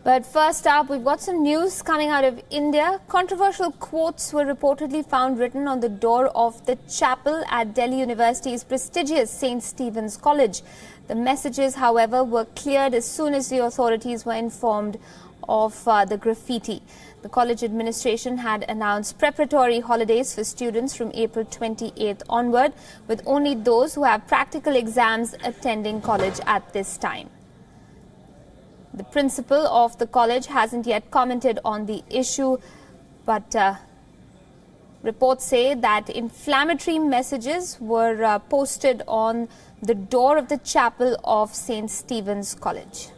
But first up, we've got some news coming out of India. Controversial quotes were reportedly found written on the door of the chapel at Delhi University's prestigious St. Stephen's College. The messages, however, were cleared as soon as the authorities were informed of the graffiti. The college administration had announced preparatory holidays for students from April 28th onward, with only those who have practical exams attending college at this time. The principal of the college hasn't yet commented on the issue, but reports say that inflammatory messages were posted on the door of the chapel of St. Stephen's College.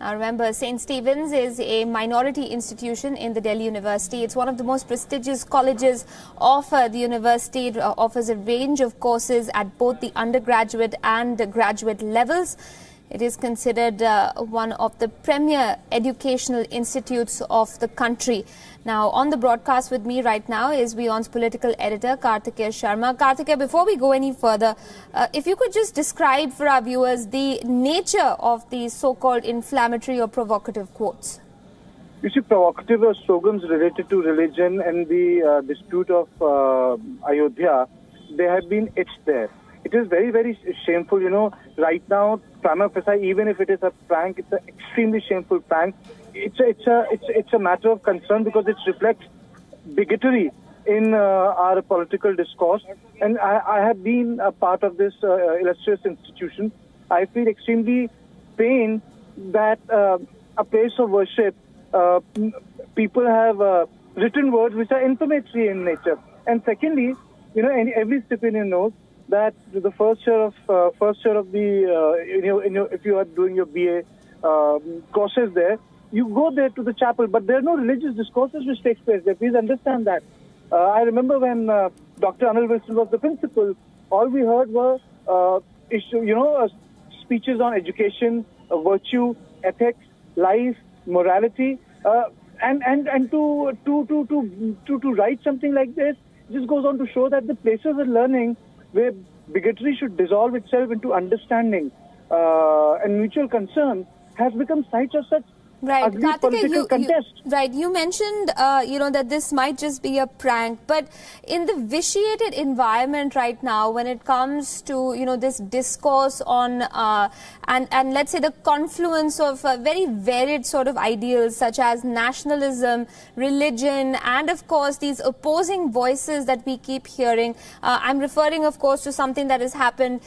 Now remember, St. Stephen's is a minority institution in the Delhi University. It's one of the most prestigious colleges of the university. It offers a range of courses at both the undergraduate and graduate levels. It is considered one of the premier educational institutes of the country. Now, on the broadcast with me right now is WION's political editor, Karthikeya Sharma. Karthikeya, before we go any further, if you could just describe for our viewers the nature of these so-called inflammatory or provocative quotes. You see, provocative are slogans related to religion and the dispute of Ayodhya. They have been etched there. It is very, very shameful. You know, right now, prima facie, even if it is a prank, it's an extremely shameful prank. It's a matter of concern because it reflects bigotry in our political discourse. And I have been a part of this illustrious institution. I feel extremely pained that a place of worship, people have written words which are inflammatory in nature. And secondly, you know, every civilian knows that the first year of the if you are doing your BA courses there, you go there to the chapel, but there are no religious discourses which takes place there. Please understand that. I remember when Dr. Anil Wilson was the principal, all we heard were speeches on education, virtue, ethics, life, morality, and to write something like this just goes on to show that the places of learning where bigotry should dissolve itself into understanding and mutual concern has become sites of such ugly political contest. You mentioned, that this might just be a prank, but in the vitiated environment right now, when it comes to, this discourse on, and let's say the confluence of very varied sort of ideals such as nationalism, religion, and of course these opposing voices that we keep hearing. I'm referring, of course, to something that has happened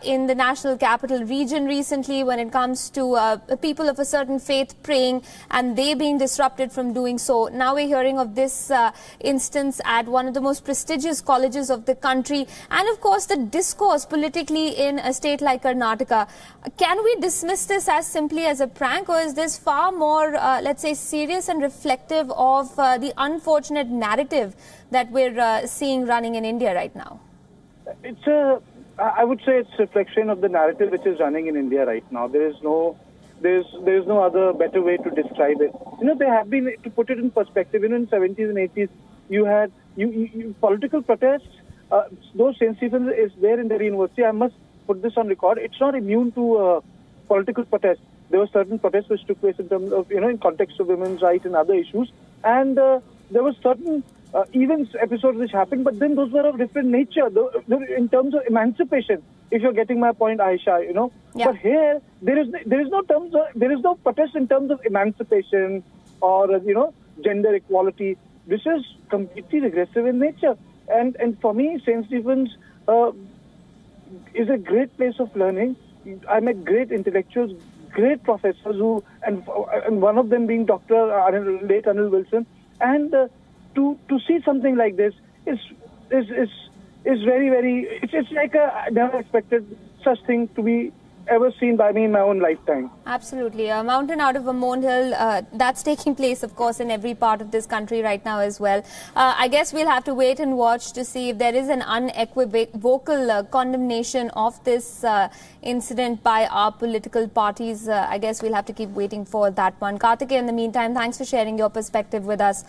in the National Capital Region recently when it comes to people of a certain faith and they being disrupted from doing so. Now we're hearing of this instance at one of the most prestigious colleges of the country, and of course the discourse politically in a state like Karnataka. Can we dismiss this as simply as a prank, or is this far more, let's say, serious and reflective of the unfortunate narrative that we're seeing running in India right now? I would say it's a reflection of the narrative which is running in India right now. There's no other better way to describe it. There have been, to put it in perspective, in the 70s and 80s, you had political protests. Though St. Stephen's is there in Delhi University, I must put this on record. It's not immune to political protests. There were certain protests which took place in terms of, in context of women's rights and other issues. And there were certain events, episodes which happened, but then those were of different nature. In terms of emancipation, if you're getting my point, Aisha, Yeah. But here, there is no protest in terms of emancipation or, gender equality. This is completely regressive in nature. And for me, St. Stephen's is a great place of learning. I met great intellectuals, great professors and one of them being Dr. late Anil Wilson. And to see something like this is very, very, it's like I never expected such thing to be ever seen by me in my own lifetime. Absolutely. A mountain out of a molehill, that's taking place, of course, in every part of this country right now as well. I guess we'll have to wait and watch to see if there is an unequivocal condemnation of this incident by our political parties. I guess we'll have to keep waiting for that one. Karthikeya, in the meantime, thanks for sharing your perspective with us.